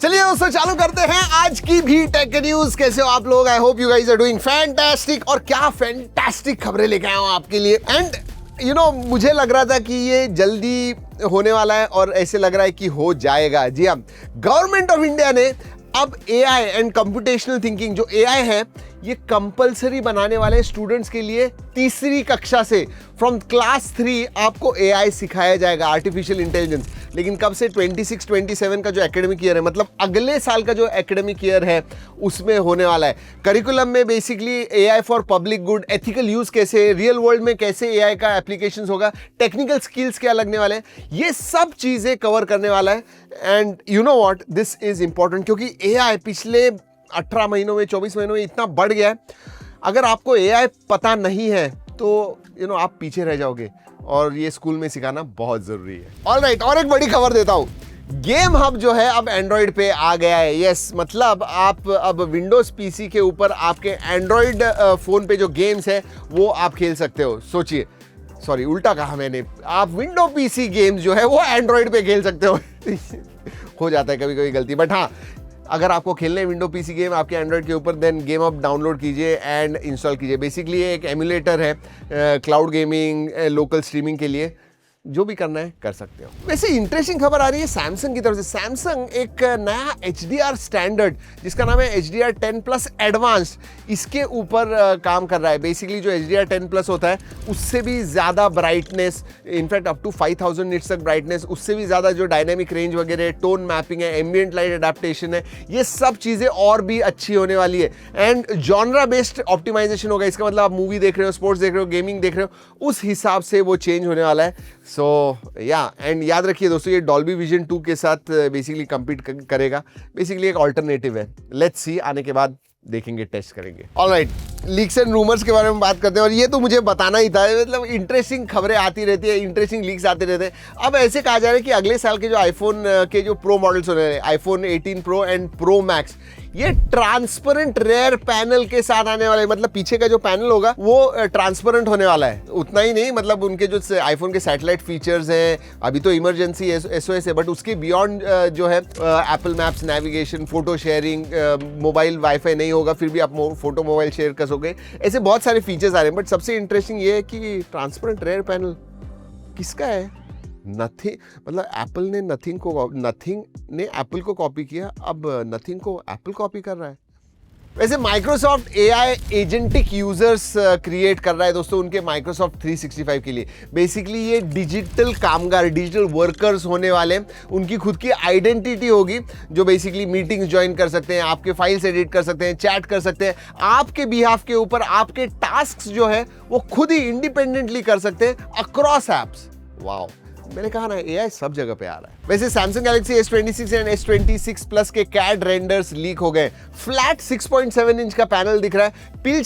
चलिए दोस्तों चालू करते हैं आज की भी टेक न्यूज। कैसे हो आप लोग? I hope you guys are doing fantastic. और क्या फैंटास्टिक खबरें लेके आया हूं आपके लिए। एंड मुझे लग रहा था कि ये जल्दी होने वाला है और ऐसे लग रहा है कि हो जाएगा। जी हाँ, गवर्नमेंट ऑफ इंडिया ने अब एआई एंड कंप्यूटेशनल थिंकिंग जो एआई है ये कंपलसरी बनाने वाले स्टूडेंट्स के लिए तीसरी कक्षा से फ्रॉम क्लास 3 आपको एआई सिखाया जाएगा, आर्टिफिशियल इंटेलिजेंस। लेकिन कब से? 26-27 का जो एकेडमिक ईयर है, मतलब अगले साल का जो एकेडमिक ईयर है उसमें होने वाला है। करिकुलम में basically AI for public good, ethical use कैसे, रियल वर्ल्ड में कैसे एआई का एप्लीकेशंस होगा, टेक्निकल स्किल्स क्या लगने वाले हैं, ये सब चीजें कवर करने वाला है। And you know what, this is important क्योंकि एआई पिछले 18 महीनों में, 24 महीनों में इतना बढ़ गया है। अगर आपको एआई पता नहीं है तो आप पीछे रह जाओगे और ये स्कूल में सिखाना बहुत जरूरी है। ऑलराइट, और एक बड़ी खबर देता हूं। गेम हब जो है अब एंड्रॉइड पे आ गया है। यस, मतलब आप अब विंडोज पीसी के ऊपर आपके एंड्रॉइड फोन पे जो गेम्स है वो आप खेल सकते हो। सोचिए, सॉरी उल्टा कहा मैंने, आप विंडो पीसी गेम्स जो है वो एंड्रॉइड पे खेल सकते हो। हो जाता है कभी कभी गलती, बट हाँ, अगर आपको खेलने विंडो पीसी गेम आपके एंड्रॉइड के ऊपर, देन गेम अप डाउनलोड कीजिए एंड इंस्टॉल कीजिए। बेसिकली ये एक एमुलेटर है क्लाउड गेमिंग, लोकल स्ट्रीमिंग के लिए। जो भी करना है कर सकते हो। वैसे इंटरेस्टिंग खबर आ रही है सैमसंग की तरफ से। सैमसंग एक नया HDR स्टैंडर्ड जिसका नाम है HDR 10 प्लस एडवांस्ड, इसके ऊपर काम कर रहा है। बेसिकली जो HDR 10 प्लस होता है उससे भी ज़्यादा brightness, in fact up to 5000 nits तक ब्राइटनेस, उससे भी ज़्यादा जो डायनेमिक रेंज वगैरह, टोन मैपिंग है, एम्बिएंट लाइट अडेप्टेशन है, ये सब चीज़ें और भी अच्छी होने वाली है। एंड जॉनरा बेस्ड ऑप्टिमाइजेशन होगा। इसका मतलब आप मूवी देख रहे हो, स्पोर्ट्स देख रहे हो, गेमिंग देख रहे हो, उस हिसाब से वो चेंज होने वाला है। सो या एंड याद रखिए दोस्तों, ये डॉल्बी विजन 2 के साथ बेसिकली कम्पीट करेगा। बेसिकली एक ऑल्टरनेटिव है। लेट्स सी, आने के बाद देखेंगे, टेस्ट करेंगे। ऑलराइट, लीक्स एंड रूमर्स के बारे में बात करते हैं और ये तो मुझे बताना ही था। मतलब इंटरेस्टिंग खबरें आती रहती है, इंटरेस्टिंग लीक्स आते रहते हैं। अब ऐसे कहा जा रहा है कि अगले साल के जो आईफोन के जो प्रो मॉडल्स होने हैं, iPhone 18 pro and pro max, ये ट्रांसपेरेंट रेयर पैनल के साथ आने वाले। मतलब पीछे का जो पैनल होगा वो ट्रांसपेरेंट होने वाला है। उतना ही नहीं, मतलब उनके जो आईफोन के सैटेलाइट फीचर्स हैं, अभी तो इमरजेंसी SOS है, बट उसके बियॉन्ड जो है Apple maps, navigation, photo sharing, mobile wifi नहीं होगा फिर भी आप फोटो मोबाइल शेयर कर सकोगे। ऐसे बहुत सारे फीचर्स आ रहे हैं। बट सबसे इंटरेस्टिंग ये है कि ट्रांसपेरेंट रेयर पैनल किसका है? नथिंग, मतलब एप्पल ने नथिंग ने एप्पल को कॉपी किया, अब नथिंग को एप्पल कॉपी कर रहा है। वैसे Microsoft AI agentic users create कर रहा है दोस्तों उनके माइक्रोसॉफ्ट 365 के लिए। बेसिकली ये डिजिटल कामगार, डिजिटल वर्कर्स होने वाले। उनकी खुद की आइडेंटिटी होगी जो बेसिकली मीटिंग्स ज्वाइन कर सकते हैं, आपके फाइल्स एडिट कर सकते हैं, चैट कर सकते हैं, आपके बिहाफ के ऊपर आपके टास्क जो है वो खुद ही इंडिपेंडेंटली कर सकते हैं अक्रॉस एप्स। वाओ, मैंने कहा ना, एआई सब जगह पे आ रहा है। वैसे Samsung Galaxy S26 and S26 plus के कैड रेंडर्स लीक हो गए। फ्लैट 6.7 इंच का पैनल दिख रहा है, पिल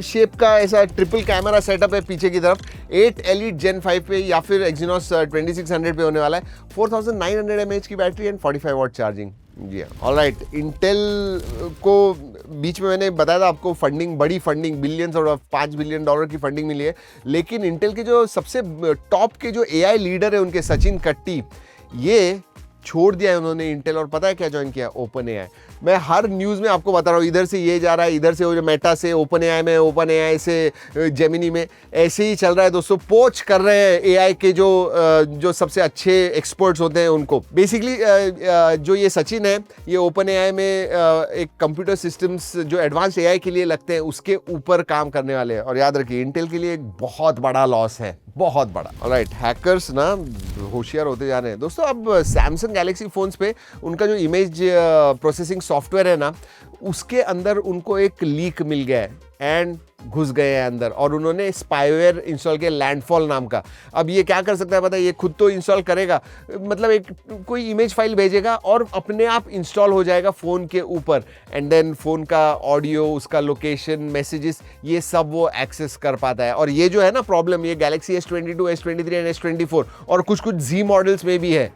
शेप का ऐसा ट्रिपल कैमरा सेटअप है पीछे की तरफ। 8 Elite Gen 5 पे या फिर Exynos 2600 पे होने वाला है। 4900 mAh की बैटरी एंड 45 वॉट चार्जिंग। जी हाँ, ऑलराइट। इंटेल को बीच में मैंने बताया था आपको, फंडिंग, बड़ी फंडिंग, बिलियंस और $5 बिलियन की फंडिंग मिली है। लेकिन इंटेल के जो सबसे टॉप के जो एआई लीडर है उनके, सचिन कट्टी, ये छोड़ दिया है उन्होंने इंटेल। और पता है क्या ज्वाइन किया? Open AI. मैं हर न्यूज़ में आपको बता रहा हूँ, इधर से ये जा रहा है, इधर से वो मेटा से ओपन एआई में, ओपन एआई से जेमिनी में, ऐसे ही चल रहा है दोस्तों। पोच कर रहे हैं एआई के जो सबसे अच्छे एक्सपर्ट्स होते हैं उनको। बेसिकली जो ये सचिन है, ये ओपन एआई में एक कंप्यूटर सिस्टम्स जो एडवांस एआई के लिए लगते हैं उसके ऊपर काम करने वाले हैं। और याद रखिए, इंटेल के लिए एक बहुत बड़ा लॉस है, बहुत बड़ा। ऑलराइट, हैकर्स ना होशियार होते जा रहे हैं दोस्तों। अब सैमसंग गैलेक्सी फोन्स पे उनका जो इमेज प्रोसेसिंग सॉफ्टवेयर है ना, उसके अंदर उनको एक लीक मिल गया है एंड घुस गए हैं अंदर और उन्होंने स्पाईवेयर इंस्टॉल किया, लैंडफॉल नाम का। अब ये क्या कर सकता है पता है? ये खुद तो इंस्टॉल करेगा, मतलब एक कोई इमेज फाइल भेजेगा और अपने आप इंस्टॉल हो जाएगा फ़ोन के ऊपर। एंड देन फ़ोन का ऑडियो, उसका लोकेशन, मैसेजेस, ये सब वो एक्सेस कर पाता है। और ये जो है ना प्रॉब्लम, ये Galaxy S22, S23 and S24 और कुछ Z मॉडल्स में भी है।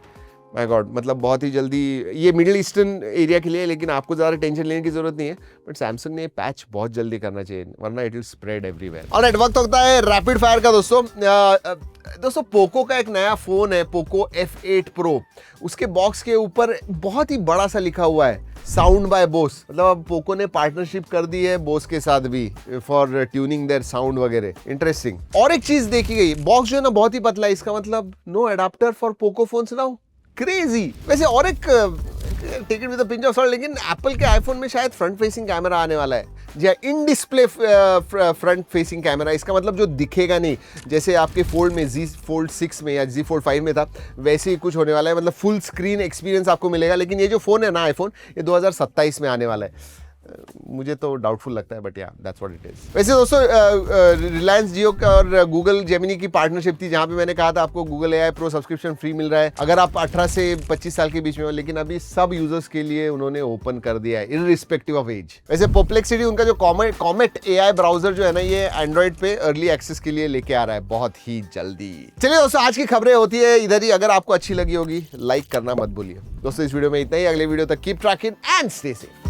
माय गॉड, मतलब बहुत ही जल्दी ये मिडिल ईस्टर्न एरिया के लिए है, लेकिन आपको ज़्यादा टेंशन लेने की जरूरत नहीं है, बट सैमसंग ने पैच बहुत जल्दी करना चाहिए, वरना it will spread everywhere. Alright, वक्त होता है रैपिड फायर का दोस्तों पोको का एक नया फोन है, पोको F8 Pro। उसके बॉक्स के ऊपर बहुत ही बड़ा सा लिखा हुआ है साउंड बाय बोस, मतलब अब पोको ने पार्टनरशिप कर दी है बोस के साथ भी फॉर ट्यूनिंग देयर साउंड वगैरह। इंटरेस्टिंग। और एक चीज देखी गई, बॉक्स जो है ना बहुत ही पतला है, इसका मतलब no adaptor for Poco phones now. Crazy. वैसे और एक take it with a pinch of salt, लेकिन एप्पल के आईफोन में शायद फ्रंट फेसिंग कैमरा आने वाला है, जी in display front facing camera. इसका मतलब जो दिखेगा नहीं, जैसे आपके फोल्ड में Z Fold 6 में या Z Fold 5 में था, वैसे ही कुछ होने वाला है, मतलब फुल स्क्रीन एक्सपीरियंस आपको मिलेगा। लेकिन ये जो फोन है ना आईफोन, ये 2027 में आने वाला है। मुझे तो डाउटफुल लगता है, बट या दैट्स व्हाट इट इज। वैसे दोस्तों रिलायंस जियो और गूगल जेमिनी की पार्टनरशिप थी, जहां पे मैंने कहा था आपको Google AI Pro subscription free मिल रहा है अगर आप 18 से 25 साल के बीच में हो, लेकिन अभी सब यूजर्स के लिए उन्होंने ओपन कर दिया है इररिस्पेक्टिव ऑफ एज। वैसे परप्लेक्सिटी उनका जो कॉमेट AI ब्राउजर जो है ना, ये एंड्रॉइड पे अर्ली एक्सेस के लिए लेके आ रहा है बहुत ही जल्दी। चलिए दोस्तों, आज की खबरें होती है इधर ही। अगर आपको अच्छी लगी होगी लाइक करना मत भूलिए दोस्तों। इस वीडियो में इतना ही, अगले वीडियो तक keep trekking and stay safe.